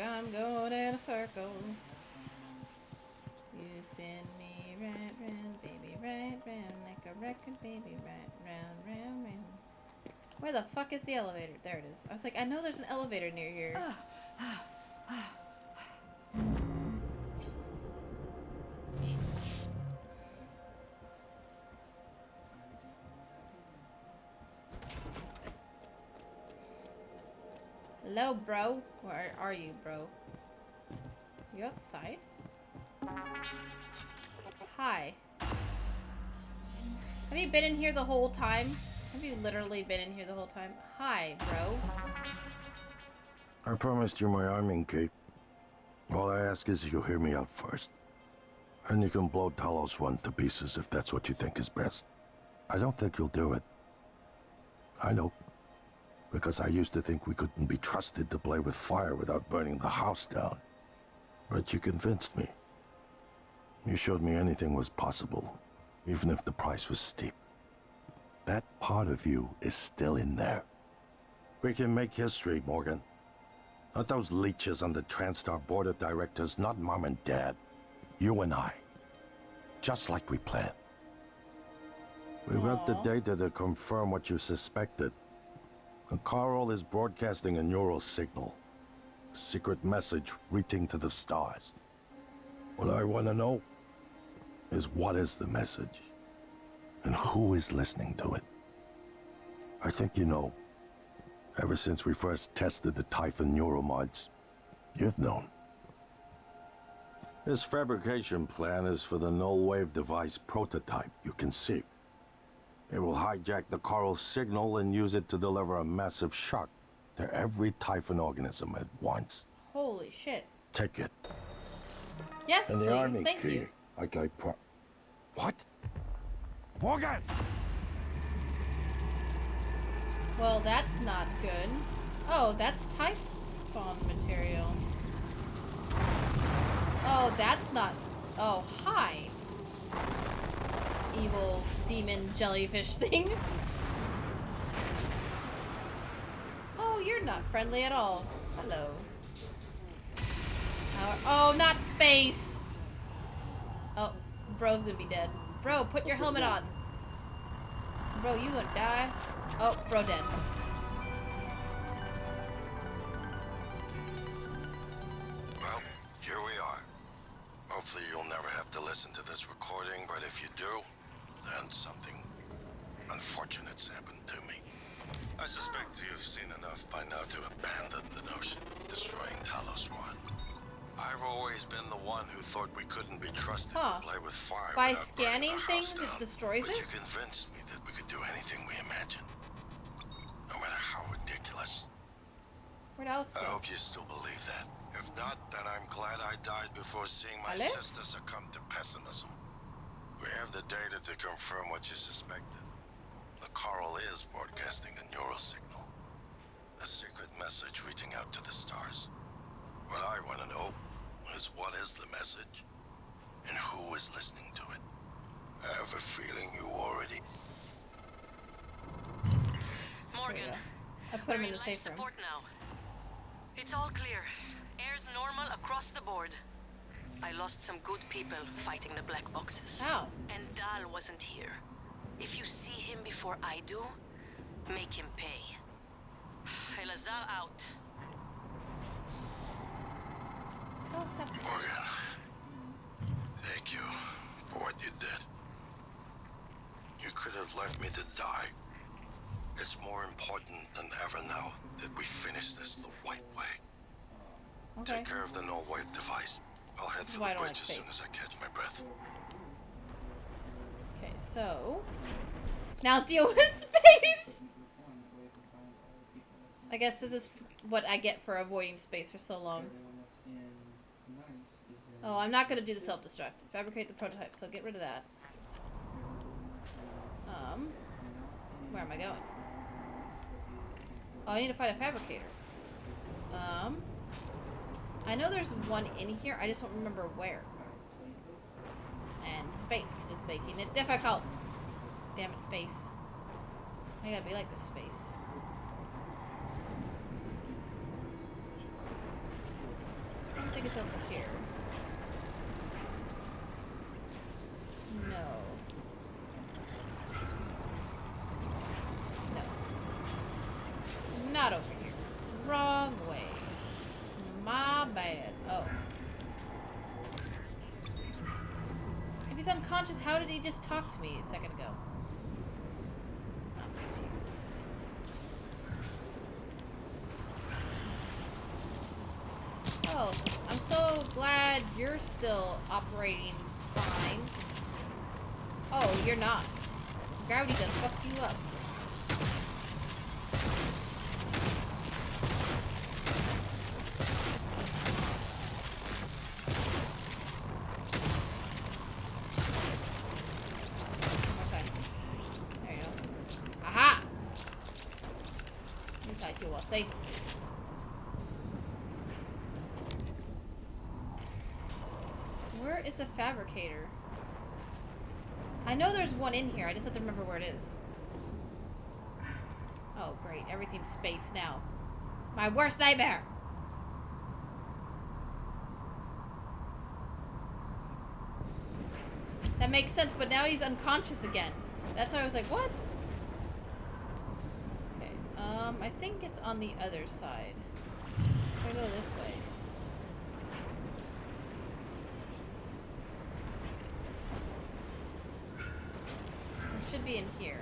I'm going in a circle. You spin me right round, baby, right round, like a record, baby, right round, round, round. Where the fuck is the elevator? There it is. I was like, I know there's an elevator near here. Hello, bro. Where are you, bro? You outside? Hi. Have you been in here the whole time? Have you literally been in here the whole time? Hi, bro. I promised you my arming cape. All I ask is you hear me out first. And you can blow Talos 1 to pieces if that's what you think is best. I don't think you'll do it. I know. Because I used to think we couldn't be trusted to play with fire without burning the house down. But you convinced me. You showed me anything was possible, even if the price was steep. That part of you is still in there. We can make history, Morgan. Not those leeches on the TranStar board of directors, not Mom and Dad. You and I. Just like we planned. We got the data to confirm what you suspected. And Carl is broadcasting a neural signal. A secret message reaching to the stars. What I want to know is what is the message? And who is listening to it? I think you know. Ever since we first tested the Typhon neuromods, you've known. This fabrication plan is for the null-wave device prototype you conceived. It will hijack the Carl signal and use it to deliver a massive shock to every Typhon organism at once. Holy shit. Take it. Yes, And please. the army Thank key, you. What? Morgan! Well, that's not good. Oh, that's Typhon material. Oh, that's not... Oh, hi. Evil demon jellyfish thing. Oh, you're not friendly at all. Hello. Oh, not space. Oh, bro's gonna be dead. Bro, put your helmet on. Bro, you gonna die. Oh, bro dead. Well, here we are. Hopefully you'll never have to listen to this recording, but if you do, then something unfortunate's happened to me. I suspect you've seen enough by now to abandon the notion of destroying Talos 1. I've always been the one who thought we couldn't be trusted to play with fire By without burning scanning the things, house it down. destroys But it? you convinced me that we could do anything we imagined. No matter how ridiculous. Where'd Alex go? I hope you still believe that. If not, then I'm glad I died before seeing my Alex? sister succumb to pessimism. We have the data to confirm what you suspected. The Coral is broadcasting a neural signal. A secret message reaching out to the stars. What I want to know is what is the message? And who is listening to it? I have a feeling you already... Morgan, I put we're him in in the life safe room. support now. It's all clear. Air's normal across the board. I lost some good people fighting the black boxes. How? And Dal wasn't here. If you see him before I do, make him pay. Elazar out. Morgan, thank you for what you did. You could have left me to die. It's more important than ever now that we finish this the right way. Okay. Take care of the null-wave device. I'll head for Why the don't I bridge as space? soon as I catch my breath. Okay, so... Now deal with space! I guess this is what I get for avoiding space for so long. Oh, I'm not gonna do the self-destruct. Fabricate the prototype, so get rid of that. Where am I going? Oh, I need to find a fabricator. I know there's one in here, I just don't remember where. And space is making it difficult. Damn it, space. I gotta be like this, space. think it's over here. No. No. Not over here. Wrong way. My bad. Oh. If he's unconscious, how did he just talk to me a second ago? I'm confused. Oh, I'm so glad you're still operating fine. Oh, you're not. Gravity done fucked you up. Okay. There you go. Aha! You thought you were safe. Where is the fabricator? I know there's one in here. I just have to remember where it is. Oh, great. Everything's space now. My worst nightmare! That makes sense, but now he's unconscious again. That's why I was like, what? Okay, I think it's on the other side. If I go this way. It should be in here.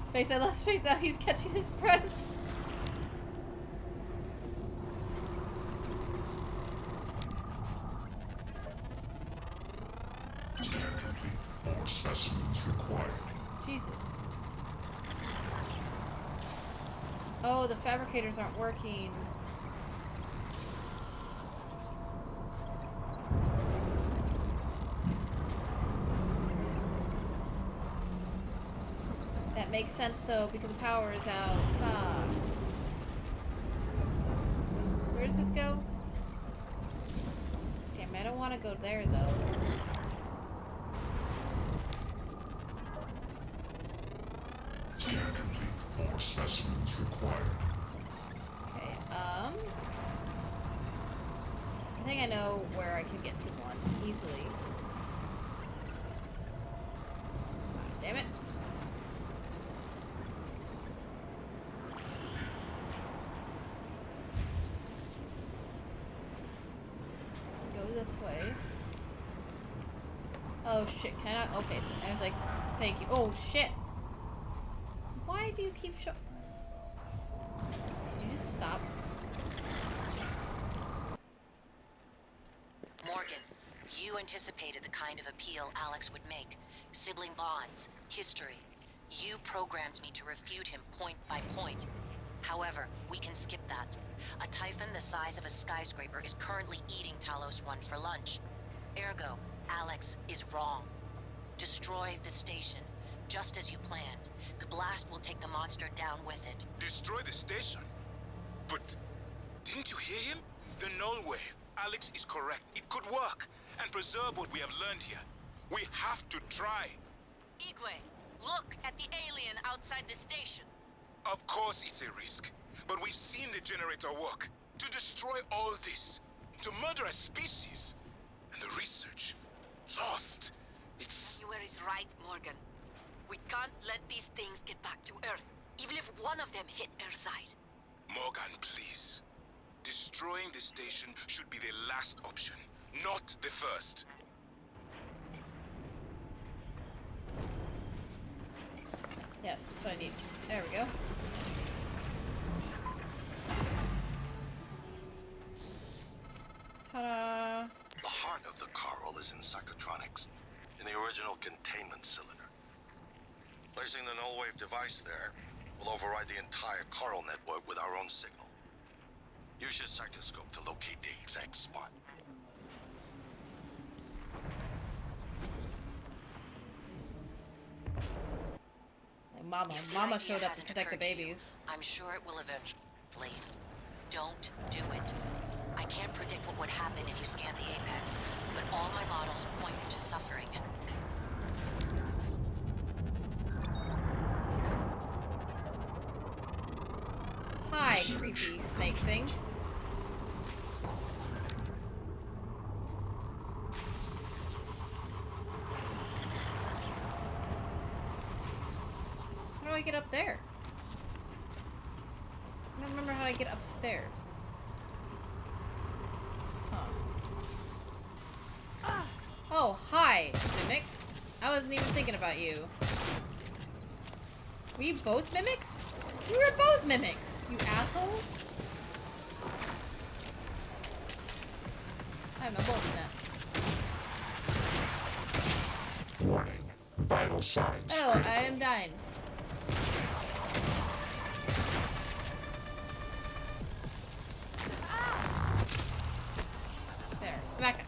Space, I love space now. He's catching his breath. More specimens required. Jesus. Oh, the fabricators aren't working. That makes sense though, because the power is out. Ah. Where does this go? Damn, I don't want to go there though. Scan complete. More specimens required. Okay, I think I know where I can get to one easily. Ah, damn it. Go this way. Oh shit, can I? Okay, I was like, thank you. Oh shit. Why do you keep Did you just stop? Morgan, you anticipated the kind of appeal Alex would make. Sibling bonds, history. You programmed me to refute him point by point. However, we can skip that. A typhon the size of a skyscraper is currently eating Talos 1 for lunch. Ergo, Alex is wrong. Destroy the station, just as you planned. The blast will take the monster down with it. Destroy the station? But didn't you hear him? The null wave. Alex is correct. It could work and preserve what we have learned here. We have to try. Igwe, look at the alien outside the station. Of course it's a risk, but we've seen the generator work. To destroy all this, to murder a species, and the research lost. It's... You is right, Morgan. We can't let these things get back to Earth, even if one of them hit Earthside. Morgan, please. Destroying the station should be the last option, not the first. Yes, that's what I need. There we go. Ta-da! The heart of the coral is in psychotronics, in the original containment cylinder. Placing the null wave device there will override the entire coral network with our own signal. Use your psychoscope to locate the exact spot. Like Mama showed up to protect the babies. I'm sure it will eventually. Don't do it. I can't predict what would happen if you scan the apex, but all my models point to suffering. creepy snake thing. How do I get up there? I don't remember how I get upstairs. Huh. Oh, hi, Mimic. I wasn't even thinking about you. Were you both mimics? You were both mimics, you assholes. I have no bolt in that. Warning. Vital signs. Oh, I am dying. There, smack it.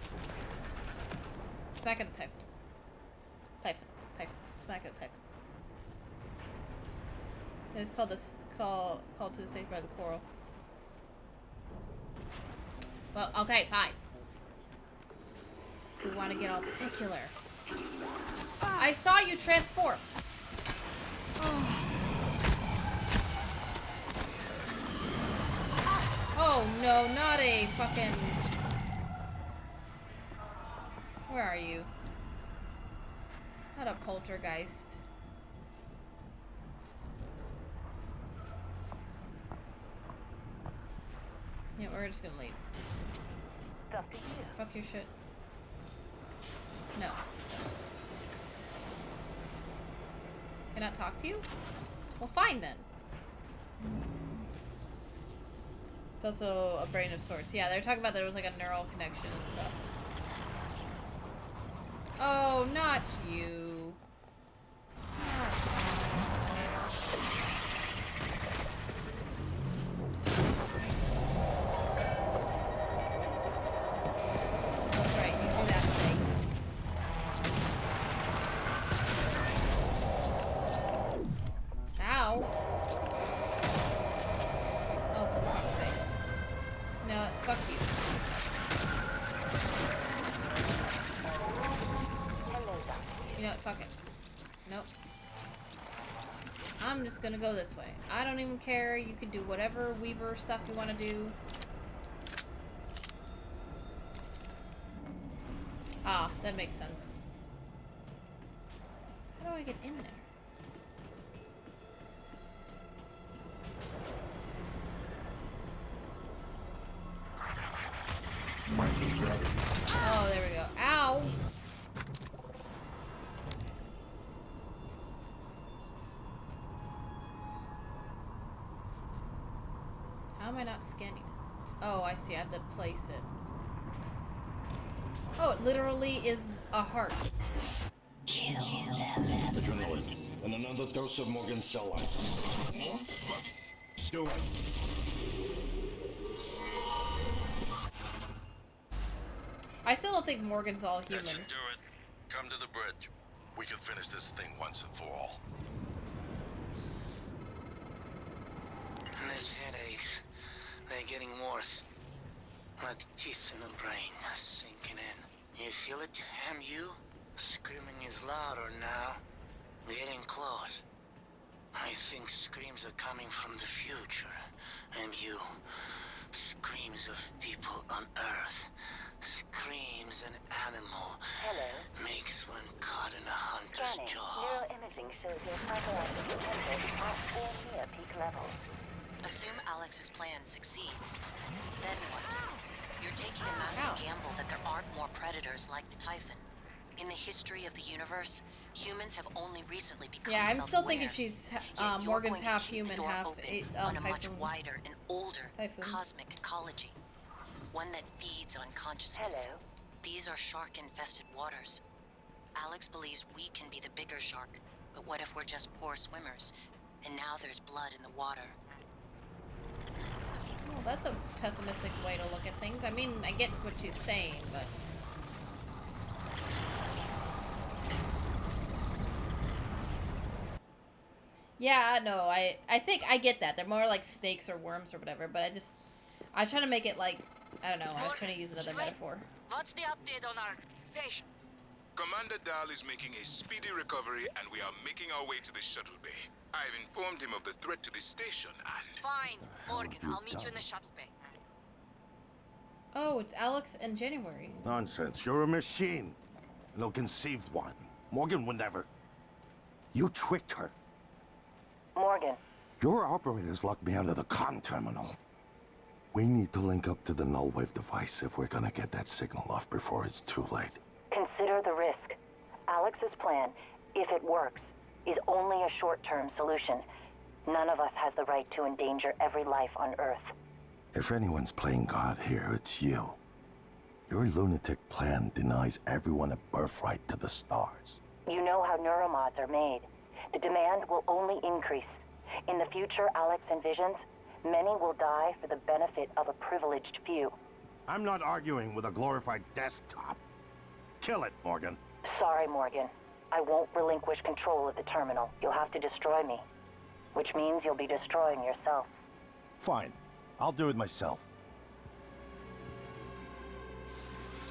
Smack it, Typhon. Typhon. Smack it, Typhon. It's called called to the stage by the coral. Well, okay, fine. We want to get all particular. I saw you transform. Oh no, not a fucking. Where are you? Not a poltergeist. Yeah, we're just gonna leave. Fuck your shit. No. Can I talk to you? Well, fine then. It's also a brain of sorts. Yeah, they were talking about there was like a neural connection and stuff. Oh, not you. That's right, you do that thing. Ow. Oh, for fuck's sake. No, fuck you. You know what, fuck it. Nope. I'm just gonna go this way. I don't even care. You can do whatever Weaver stuff you want to do. Ah, that makes sense. How do I get in there? Oh, there we go. Ow! How am I not scanning it? Oh, I see. I have to place it. Oh, it literally is a heart. Adrenaline. And another dose of Morgan's cell lights. Do it. I still don't think Morgan's all human. That should do it. Come to the bridge. We can finish this thing once and for all. These headaches, they're getting worse. Like teeth in the brain, sinking in. You feel it, damn you? Screaming is louder now. Getting close. I think screams are coming from the future. And you. Screams of people on Earth. Screams an animal. Hello. Makes one caught in a hunter's Scanning. jaw. Neuroimaging shows your psychological potential at or near peak levels. Assume Alex's plan succeeds. Then what? You're taking a massive gamble that there aren't more predators like the Typhon. In the history of the universe, humans have only recently become Yeah, I'm still thinking self-aware. she's Yet you're Morgan's going to half keep the human, door half open on a much Typhon. wider and older Typhoon. cosmic ecology. One that feeds on consciousness. Hello. These are shark-infested waters. Alex believes we can be the bigger shark, but what if we're just poor swimmers? And now there's blood in the water. Well, that's a pessimistic way to look at things. I mean, I get what she's saying, but... Yeah, no, I think I get that. They're more like snakes or worms or whatever, but I was trying to make it like, I don't know, I was trying to use another metaphor. What's the update on our patient? Commander Dahl is making a speedy recovery, and we are making our way to the shuttle bay. I've informed him of the threat to the station and... Fine. Morgan, I'll meet you in the shuttle bay. Oh, it's Alex and January. Nonsense. You're a machine. An ill-conceived one. Morgan would never. You tricked her. Morgan, Your operators locked me out of the comm terminal. We need to link up to the null wave device if we're gonna get that signal off before it's too late. consider the risk. Alex's plan, if it works, is only a short-term solution. None of us has the right to endanger every life on Earth. If anyone's playing God here, it's you. Your lunatic plan denies everyone a birthright to the stars. You know how neuromods are made. The demand will only increase. In the future Alex envisions, many will die for the benefit of a privileged few. I'm not arguing with a glorified desktop. Kill it, Morgan. Sorry, Morgan. I won't relinquish control of the terminal. You'll have to destroy me. Which means you'll be destroying yourself. Fine. I'll do it myself.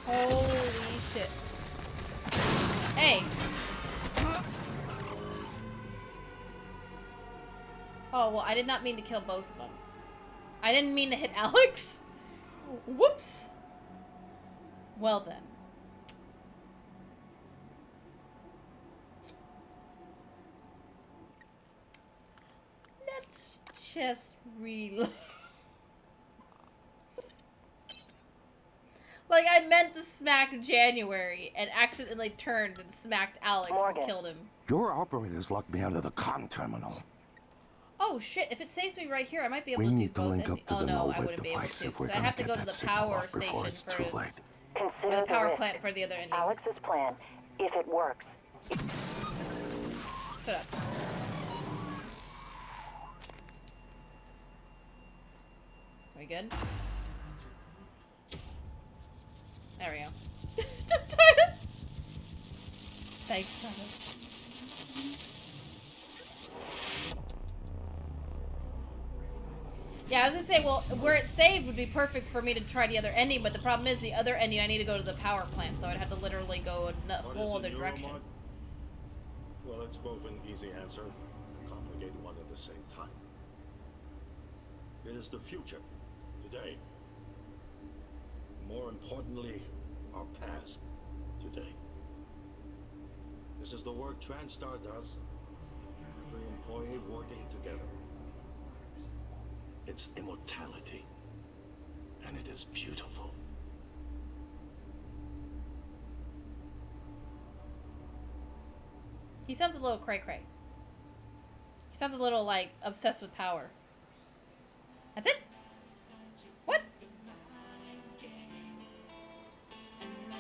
Holy shit. Hey. Oh, well, I did not mean to kill both of them. I didn't mean to hit Alex. Whoops. Well then. Let's just reload. Like, I meant to smack January and accidentally turned and smacked Alex Morgan. and killed him. Your operators locked me out of the comm terminal. Oh shit, if it saves me right here, I might be able We to do need to both. link up to Oh the no, null I wave wouldn't be able device to. if we're 'Cause I gonna have to get go to that the signal power off before station it's for too late. or Consider the power risk. plant for the other ending. Alex's plan, if it works, Shut up. We good? There we go. Thanks, Tyler. Yeah, I was gonna say, well, where it's saved would be perfect for me to try the other ending, but the problem is the other ending, I need to go to the power plant, so I'd have to literally go a whole other direction. Well, it's both an easy answer and a complicated one at the same time. It is the future, today. More importantly, our past, today. This is the work TranStar does. Every employee working together. It's immortality, and it is beautiful. He sounds a little cray-cray. He sounds a little, like, obsessed with power. That's it? What?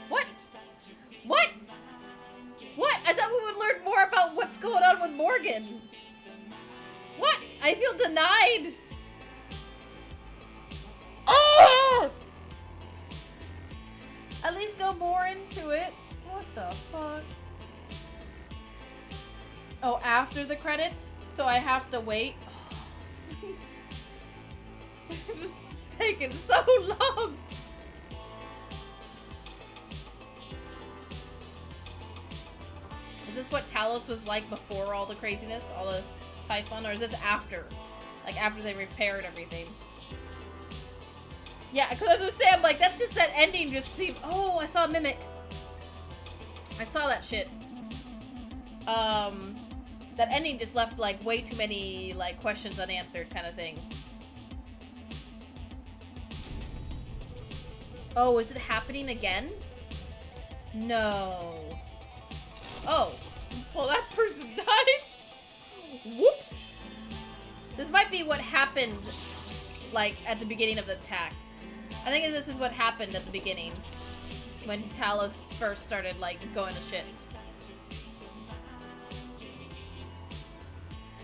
What? What? What? I thought we would learn more about what's going on with Morgan. What? I feel denied. Oh! At least go more into it. What the fuck? Oh, after the credits? So I have to wait? It's taking so long! Is this what Talos was like before all the craziness? All the Typhon? Or is this after? Like after they repaired everything? Yeah, because as I was saying, I'm like, that ending just seemed... Oh, I saw a mimic. I saw that shit. That ending just left, like, way too many, like, questions unanswered kind of thing. Oh, is it happening again? No. Oh. Well, that person died? Whoops. This might be what happened, like, at the beginning of the attack. I think this is what happened at the beginning. When Talos first started, like, going to shit.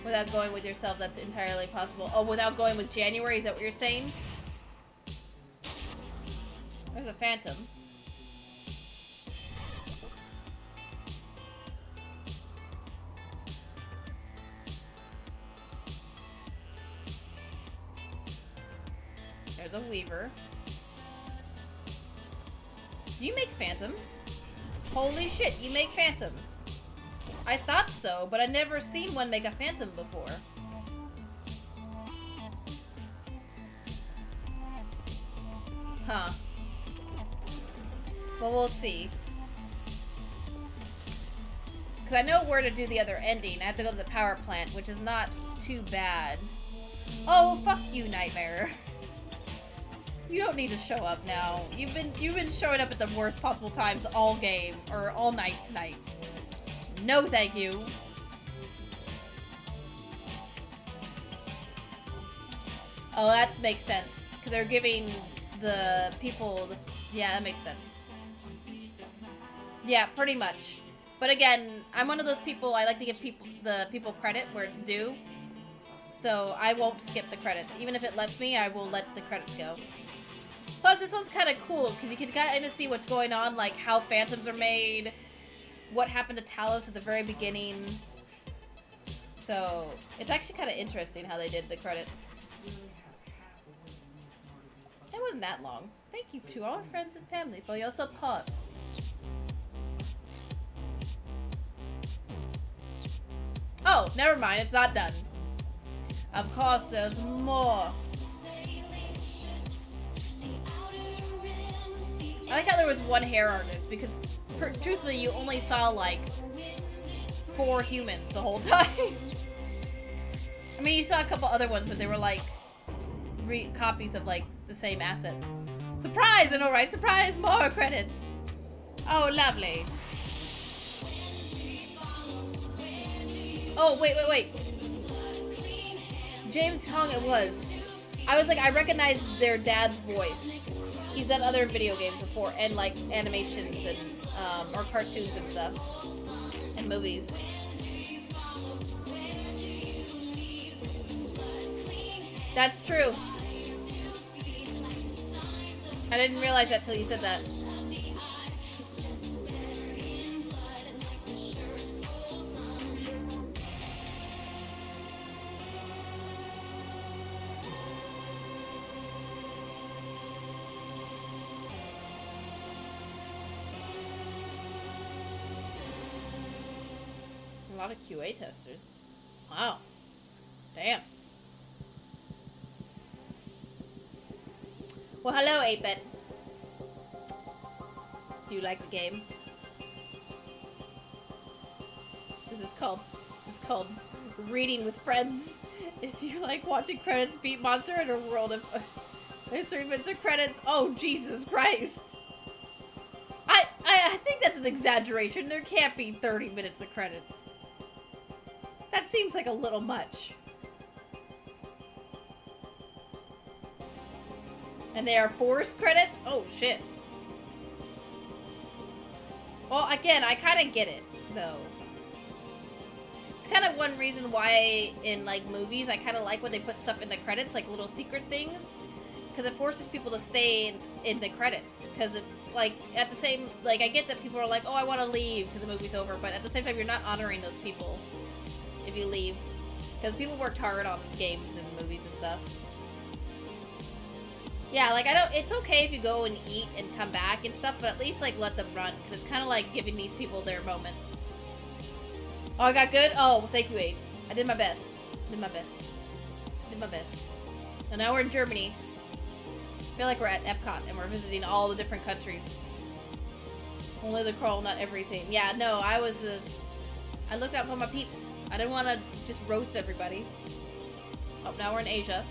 Without going with yourself, that's entirely possible. Oh, without going with January, is that what you're saying? There's a phantom. There's a Weaver. Do you make phantoms? Holy shit, you make phantoms. I thought so, but I'd never seen one make a phantom before. Huh. Well, we'll see. Because I know where to do the other ending. I have to go to the power plant, which is not too bad. Oh, fuck you, Nightmare. You don't need to show up now. You've been showing up at the worst possible times all game, or all night tonight. No, thank you. Oh, that makes sense. Because they're giving the people... Yeah, that makes sense. Yeah, pretty much. But again, I'm one of those people, I like to give the people credit where it's due. So I won't skip the credits. Even if it lets me, I will let the credits go. Plus, this one's kind of cool, because you can kind of see what's going on, like how phantoms are made, what happened to Talos at the very beginning. So, it's actually kind of interesting how they did the credits. It wasn't that long. Thank you to all our friends and family for your support. Oh, never mind, it's not done. Of course, there's more. I like how there was one hair artist, because truthfully, you only saw like 4 humans the whole time. I mean, you saw a couple other ones, but they were like copies of like the same asset. Surprise! I know, right? Surprise! More credits. Oh, lovely. Oh, wait. James Hong it was. I was like, I recognized their dad's voice. He's done other video games before, and like animations and, or cartoons and stuff. And movies. That's true. I didn't realize that till you said that. A lot of QA testers. Wow. Damn. Well, hello, 8-Bit. Do you like the game? This is called reading with friends. If you like watching credits beat monster in a world of history minutes or credits, oh Jesus Christ! I think that's an exaggeration. There can't be 30 minutes of credits. That seems like a little much. And they are forced credits? Oh, shit. Well, again, I kind of get it, though. It's kind of one reason why in, like, movies, I kind of like when they put stuff in the credits, like little secret things. Because it forces people to stay in the credits. Because it's, like, at the same... Like, I get that people are like, oh, I want to leave because the movie's over. But at the same time, you're not honoring those people if you leave. Because people worked hard on games and movies and stuff. Yeah, like, it's okay if you go and eat and come back and stuff, but at least, like, let them run, because it's kind of like giving these people their moment. Oh, I got good? Oh, thank you, 8. I did my best. Did my best. And now we're in Germany. I feel like we're at Epcot, and we're visiting all the different countries. Only the crawl, not everything. Yeah, no, I looked out for my peeps. I didn't want to just roast everybody. Oh, now we're in Asia.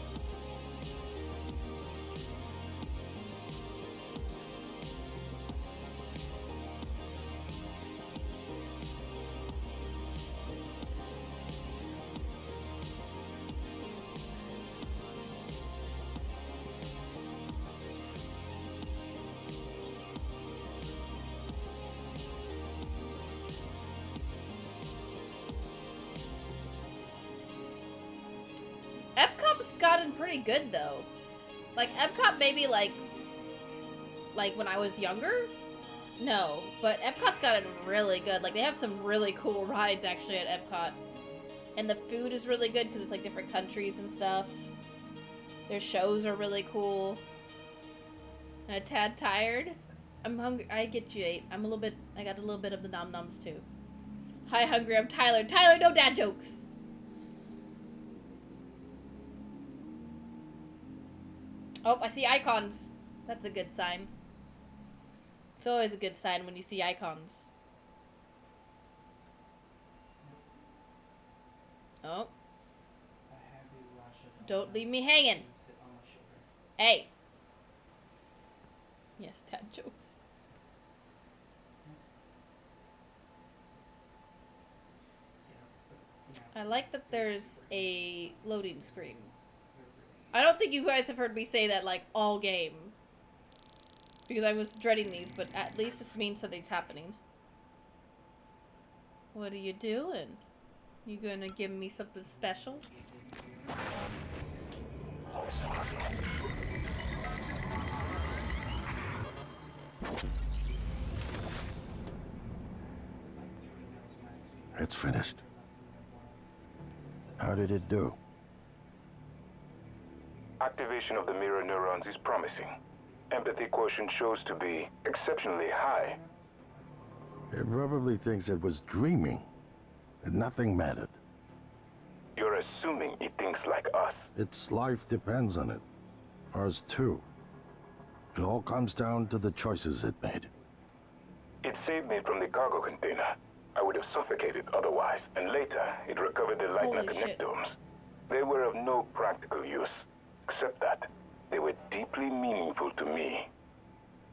Epcot's gotten pretty good though. Like Epcot maybe like when I was younger? No, but Epcot's gotten really good. Like they have some really cool rides actually at Epcot. And the food is really good because it's like different countries and stuff. Their shows are really cool. And a tad tired. I'm hungry. I get you, 8. I got a little bit of the nom-noms too. Hi, hungry. I'm Tyler. Tyler, no dad jokes. Oh, I see icons. That's a good sign. It's always a good sign when you see icons. Oh. Don't leave me hanging. Hey. Yes, dad jokes. I like that there's a loading screen. I don't think you guys have heard me say that like all game. Because I was dreading these, but at least this means something's happening. What are you doing? You gonna give me something special? It's finished. How did it do? Activation of the mirror neurons is promising. Empathy quotient shows to be exceptionally high. It probably thinks it was dreaming, and nothing mattered. You're assuming it thinks like us. Its life depends on it. Ours too. It all comes down to the choices it made. It saved me from the cargo container. I would have suffocated otherwise, and later it recovered the light Holy connectomes. shit. They were of no practical use, except that they were deeply meaningful to me.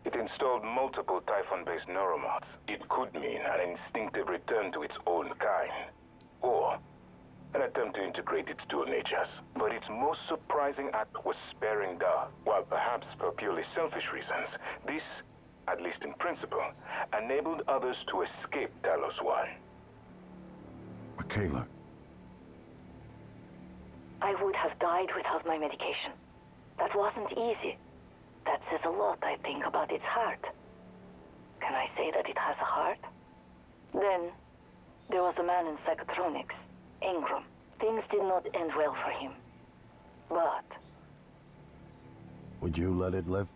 It installed multiple Typhon-based neuromods. It could mean an instinctive return to its own kind, or an attempt to integrate its dual natures. But its most surprising act was sparing Da. While perhaps for purely selfish reasons, this, at least in principle, enabled others to escape Talos 1. Michaela, I would have died without my medication. That wasn't easy. That says a lot, I think, about its heart. Can I say that it has a heart? Then, there was a man in psychotronics, Ingram. Things did not end well for him. But would you let it live?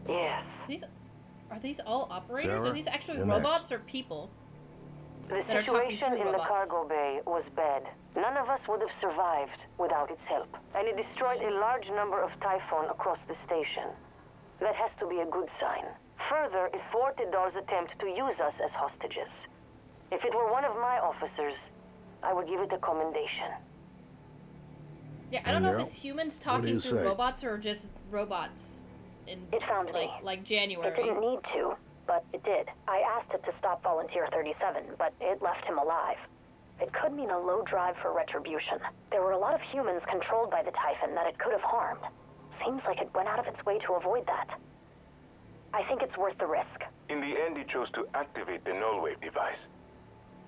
yes, Are these all operators? Sarah, Are these actually you're robots next. or people? the That are talking situation through in the robots. cargo bay was bad. None of us would have survived without its help. And it destroyed a large number of Typhon across the station. That has to be a good sign. Further, it thwarted Dar's attempt to use us as hostages. If it were one of my officers, I would give it a commendation. Yeah, I don't know if Danielle, it's humans what do talking you through say? robots or just robots in It found me. like It January. didn't need to, but it did. I asked it to stop Volunteer 37, but it left him alive. It could mean a low drive for retribution. There were a lot of humans controlled by the Typhon that it could have harmed. Seems like it went out of its way to avoid that. I think it's worth the risk. In the end, it chose to activate the null wave device.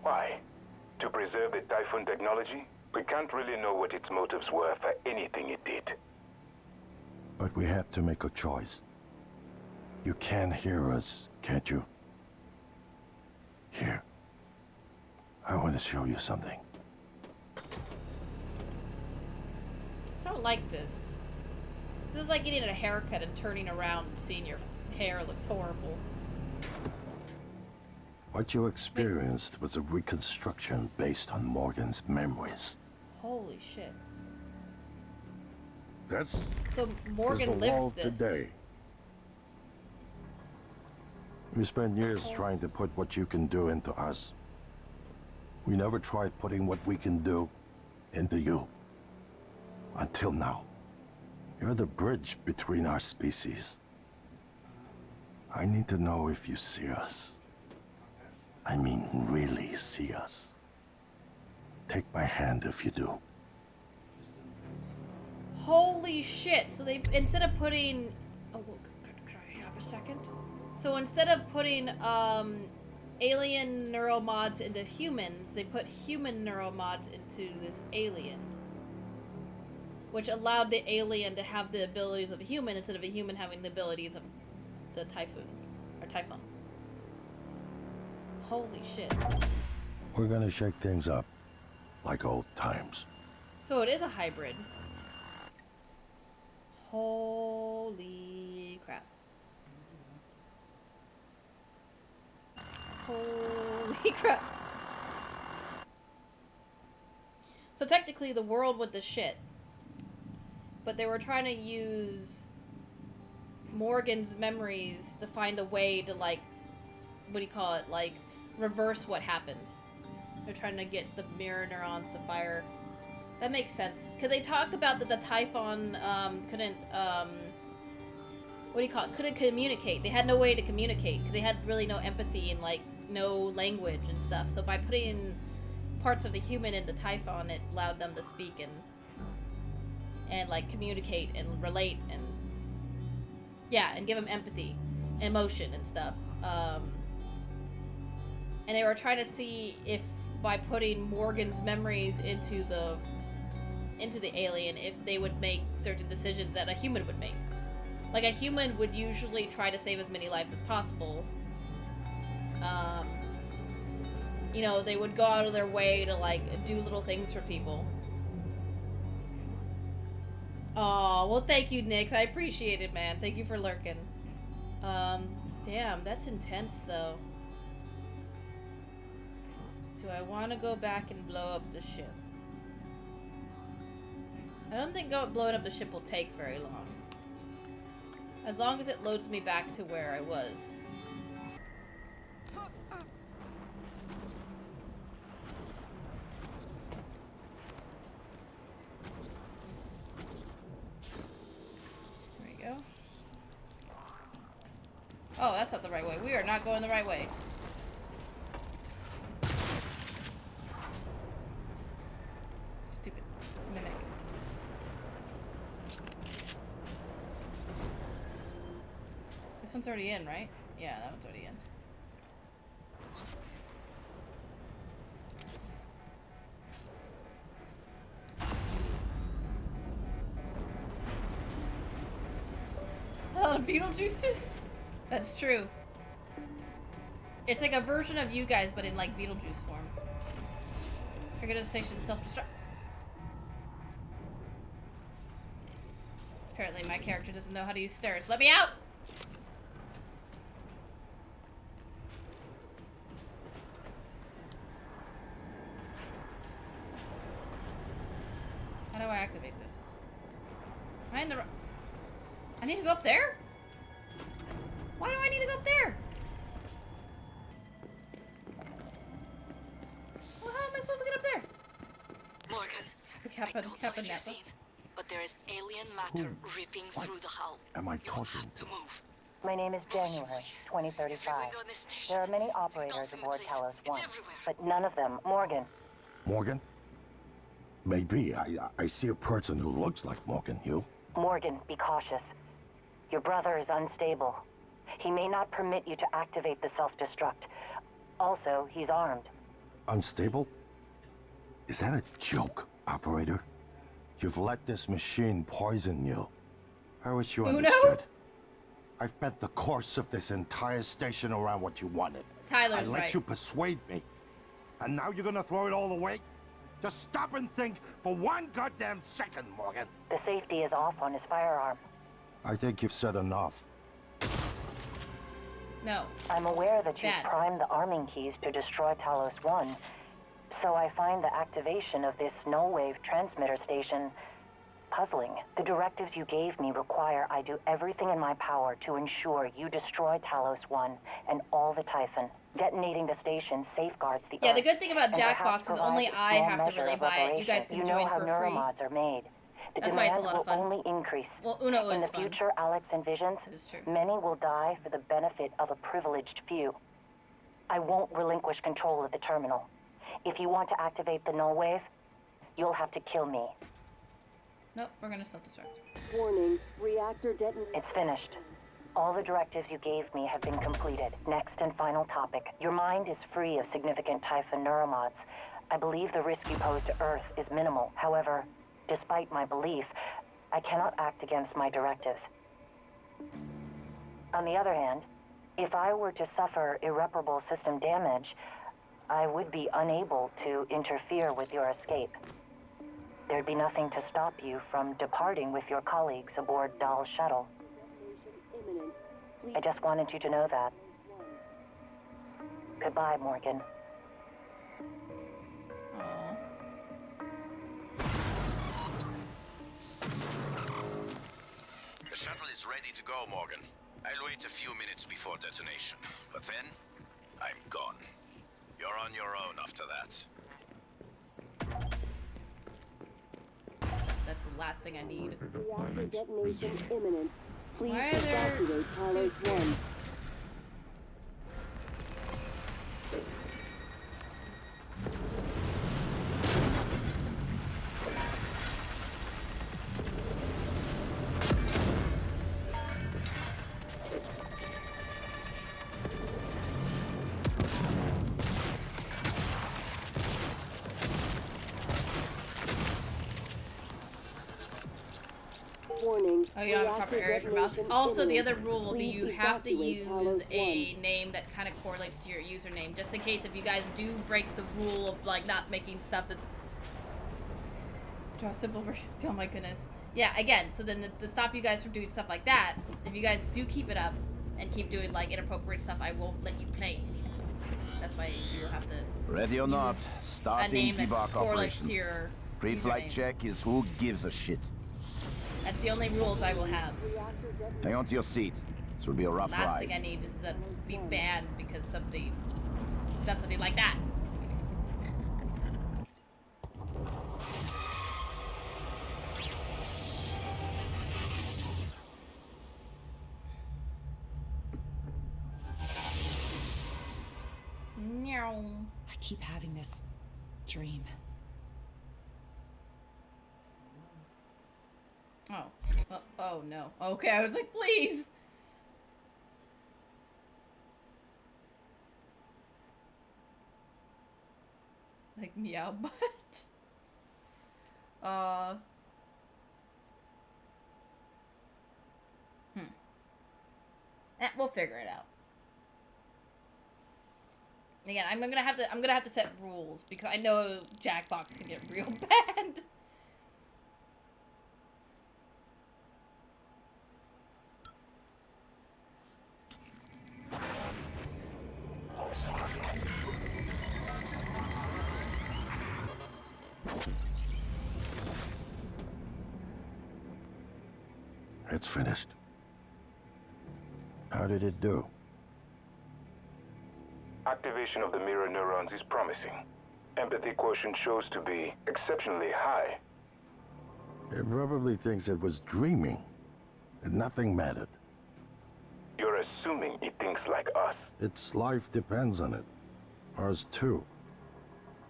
Why? To preserve the Typhon technology? We can't really know what its motives were for anything it did. But we have to make a choice. You can hear us, can't you? Here. I want to show you something. I don't like this. This is like getting a haircut and turning around and seeing your hair looks horrible. What you experienced was a reconstruction based on Morgan's memories. Holy shit. That's So Morgan the law lived this. today. We spent years trying to put what you can do into us. We never tried putting what we can do into you. Until now. You're the bridge between our species. I need to know if you see us. I mean, really see us. Take my hand if you do. Holy shit. So they, instead of putting... Oh, well, could I have a second? So instead of putting alien neuromods into humans, they put human neuromods into this alien. Which allowed the alien to have the abilities of a human instead of a human having the abilities of the Typhoon. Or Typhon. Holy shit. We're gonna shake things up. Like old times. So it is a hybrid. Holy crap. Holy crap. So technically the world went to shit. But they were trying to use Morgan's memories to find a way to, like, what do you call it? Like, reverse what happened. They're trying to get the mirror neurons to fire. That makes sense. Because they talked about that the Typhon couldn't, what do you call it? Couldn't communicate. They had no way to communicate because they had really no empathy and, like, no language and stuff. So by putting parts of the human into Typhon, it allowed them to speak and like communicate and relate and yeah, and give them empathy, emotion and stuff. And they were trying to see if by putting Morgan's memories into the alien, if they would make certain decisions that a human would make. Like a human would usually try to save as many lives as possible. You know, they would go out of their way to like do little things for people. Oh, well, thank you, Nix. I appreciate it, man. Thank you for lurking. Damn, that's intense, though. Do I want to go back and blow up the ship? I don't think blowing up the ship will take very long. As long as it loads me back to where I was. Oh, that's not the right way. We are not going the right way. Stupid mimic. This one's already in, right? Yeah, that one's already in. Oh, Beetlejuices! That's true. It's like a version of you guys, but in like Beetlejuice form. Trigger to the station self-destruct. Apparently my character doesn't know how to use stairs. Let me out! How do I activate this? Am I in the... I need to go up there? Why do I need to go up there? Well, how am I supposed to get up there? Morgan, I don't know if you've seen, but there is alien matter ripping through the hull. Am I You will talking have to move. My name is January, 2035. There are many operators aboard Talos 1, but none of them Morgan. Morgan? Maybe. I see a person who looks like Morgan, you. Morgan, be cautious. Your brother is unstable. He may not permit you to activate the self-destruct. Also, he's armed. Unstable? Is that a joke, operator? You've let this machine poison you. I wish you understood. I've bet the course of this entire station around what you wanted. Tyler's I let right. you persuade me. And now you're gonna throw it all away? Just stop and think for one goddamn second, Morgan. The safety is off on his firearm. I think you've said enough. No. I'm aware that you've Bad. primed the arming keys to destroy Talos 1, so I find the activation of this no-wave transmitter station puzzling. The directives you gave me require I do everything in my power to ensure you destroy Talos 1 and all the Typhon. Detonating the station safeguards the Yeah, Earth, the good thing about and Jackbox perhaps is only provides a I small have to measure really of buy it. You guys reparation. can You join know how for free. neuromods are made. The That's why it's a demand lot of will fun. only increase. Well, Uno In is the fun. future Alex envisions, That is true. many will die for the benefit of a privileged few. I won't relinquish control of the terminal. If you want to activate the null wave, you'll have to kill me. Nope, we're gonna self-destruct. Warning, reactor detonation. It's finished. All the directives you gave me have been completed. Next and final topic. Your mind is free of significant Typhon neuromods. I believe the risk you pose to Earth is minimal. However, despite my belief, I cannot act against my directives. On the other hand, if I were to suffer irreparable system damage, I would be unable to interfere with your escape. There'd be nothing to stop you from departing with your colleagues aboard Dahl's shuttle. Detonation imminent. Please I just wanted you to know that. Goodbye, Morgan. Oh. The shuttle is ready to go, Morgan. I'll wait a few minutes before detonation, but then I'm gone. You're on your own after that. That's the last thing I need. Reactor detonation imminent. Please Why are there evacuate Talos dudes here? 1. Warning. Oh, you don't have proper area for mouse. detonation Also, the imminent. other rule will be Please you have to evacuate use Talos a name that kind of correlates to your username, just in case if you guys do break the rule of like not making stuff that's draw a simple version. Oh my goodness. Yeah, again, so then to stop you guys from doing stuff like that, if you guys do keep it up and keep doing like inappropriate stuff, I won't let you play. That's why you'll have to Ready or not, use a starting name that debug correlates operations. to your Pre-flight username. check is who gives a shit. That's the only rules I will have. Hang on to your seat. This will be a rough Last ride. thing I need is to be banned because somebody does something like that. Meow. I keep having this dream. Oh. Oh no. Okay, I was like, please. Like meow butt. We'll figure it out. Again, I'm gonna have to set rules because I know Jackbox can get real bad. It's finished. How did it do? Activation of the mirror neurons is promising. Empathy quotient shows to be exceptionally high. It probably thinks it was dreaming, and nothing mattered. You're assuming it thinks like us. Its life depends on it. Ours too.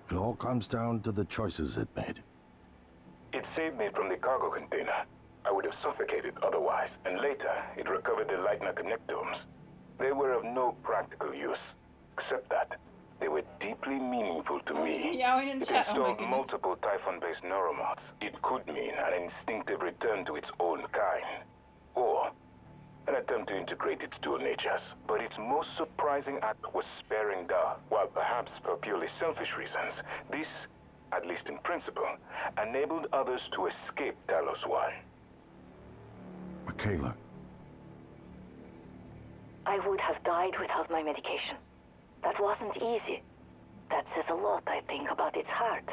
It all comes down to the choices it made. It saved me from the cargo container. I would have suffocated otherwise, and later it recovered the Leitner connectomes. They were of no practical use, except that they were deeply meaningful to me. Meowing in It chat. Oh my installed goodness. multiple Typhon-based neuromods. It could mean an instinctive return to its own kind, or an attempt to integrate its dual natures. But its most surprising act was sparing Dar. While perhaps for purely selfish reasons, this, at least in principle, enabled others to escape Talos 1. Michaela, I would have died without my medication. That wasn't easy. That says a lot, I think, about its heart.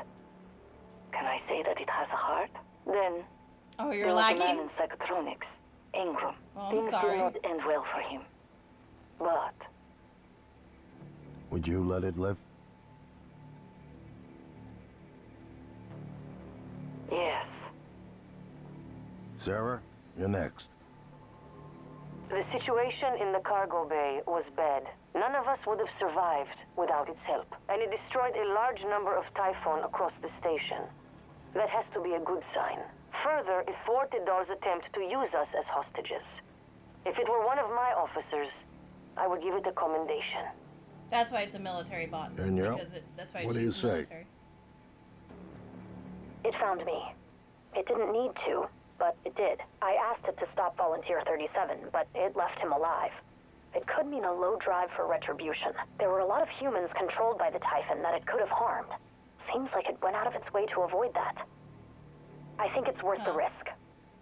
Can I say that it has a heart? Then, Oh, you're there was a man lagging? in psychotronics, Ingram. Oh, I'm Things sorry. did not end well for him. But would you let it live? yes, Sarah, you're next. the situation in the cargo bay was bad. None of us would have survived without its help. And it destroyed a large number of Typhon across the station. That has to be a good sign. Further, it thwarted Dar's attempt to use us as hostages. If it were one of my officers, I would give it a commendation. That's why it's a military bot. Danielle, Because that's why what it's do you used say? military. It found me. It didn't need to, but it did. I asked it to stop Volunteer 37, but it left him alive. It could mean a low drive for retribution. There were a lot of humans controlled by the Typhon that it could have harmed. Seems like it went out of its way to avoid that. I think it's worth the risk.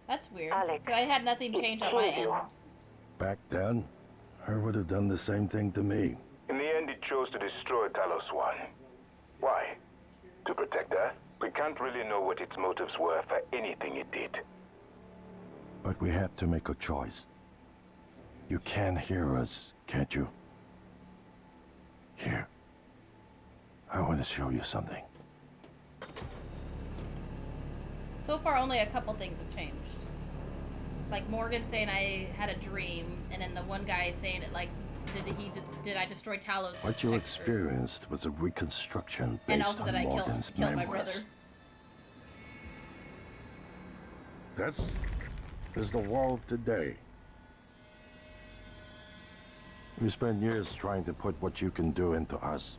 That's weird. Alex, 'Cause I had nothing change on my killed you. end. Back then, I would have done the same thing to me. In the end, it chose to destroy Talos 1. Why? To protect Earth? We can't really know what its motives were for anything it did. But we had to make a choice. You can hear us, can't you? Here. I want to show you something. So far, only a couple things have changed. Like Morgan saying I had a dream, and then the one guy saying it like, did I destroy Talos? What you experienced was a reconstruction and based also on that I Morgan's killed my memories. brother. This is the world today. We spent years trying to put what you can do into us.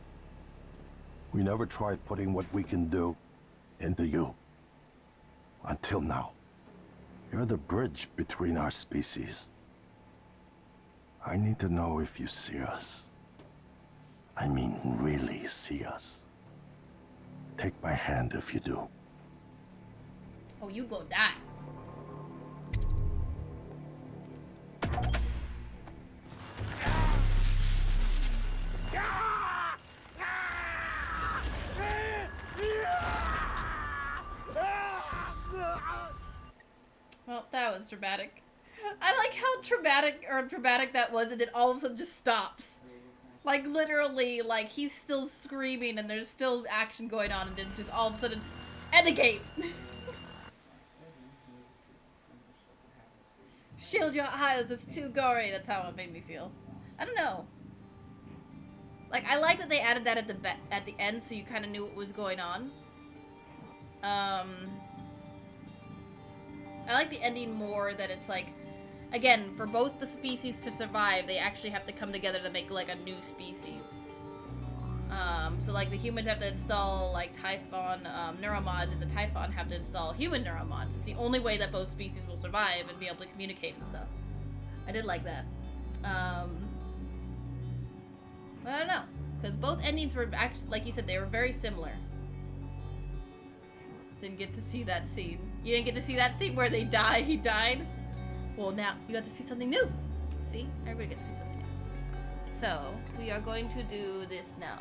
We never tried putting what we can do into you. Until now. You're the bridge between our species. I need to know if you see us. I mean, really see us. Take my hand if you do. Oh, you go die. Well, that was dramatic. I like how dramatic that was, and then all of a sudden just stops. Like, literally, like, he's still screaming, and there's still action going on, and then just all of a sudden, end the game! Shield your eyes, it's too gory. That's how it made me feel. I don't know. Like, I like that they added that at the end, so you kind of knew what was going on. I like the ending more that it's like, again, for both the species to survive, they actually have to come together to make, like, a new species. So, like, the humans have to install, like, Typhon neuromods, and the Typhon have to install human neuromods. It's the only way that both species will survive and be able to communicate and stuff. I did like that. I don't know. Because both endings were, actually, like you said, they were very similar. Didn't get to see that scene. You didn't get to see that scene where they die. He died. Well, now you got to see something new. See? Everybody gets to see something new. So, we are going to do this now.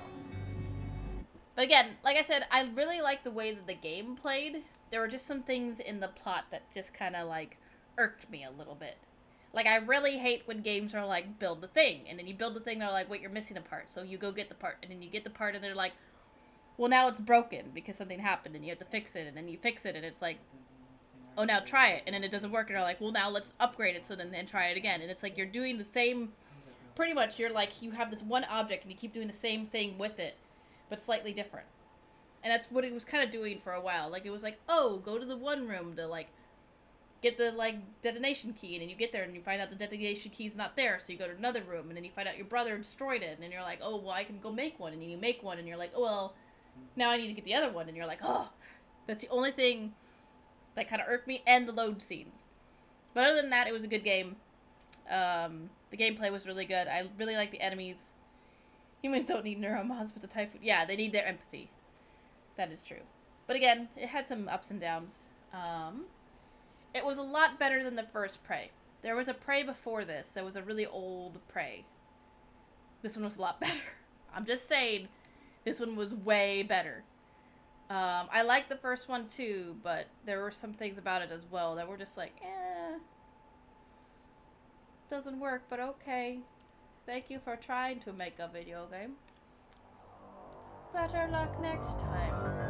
But again, like I said, I really like the way that the game played. There were just some things in the plot that just kind of, like, irked me a little bit. Like, I really hate when games are like, build the thing. And then you build the thing, and they're like, wait, you're missing a part. So you go get the part. And then you get the part, and they're like, well, now it's broken because something happened, and you have to fix it. And then you fix it, and it's like, oh, now try it. And then it doesn't work, and they're like, well, now let's upgrade it, so then try it again. And it's like, you're doing the same, pretty much, you're like, you have this one object, and you keep doing the same thing with it, but slightly different. And that's what it was kind of doing for a while. Like, it was like, oh, go to the one room to, like, get the, like, detonation key, and then you get there, and you find out the detonation key's not there, so you go to another room, and then you find out your brother destroyed it, and then you're like, oh, well, I can go make one, and then you make one, and you're like, oh, well, now I need to get the other one, and you're like, oh, that's the only thing that kind of irked me, and the load scenes. But other than that, it was a good game. The gameplay was really good. I really like the enemies. Humans don't need neuromods with the Typhoon. Yeah, they need their empathy. That is true. But again, it had some ups and downs. It was a lot better than the first Prey. There was a Prey before this. There was a really old Prey. This one was a lot better. I'm just saying, this one was way better. I liked the first one too, but there were some things about it as well that were just like, doesn't work, but okay. Thank you for trying to make a video game. Better luck next time.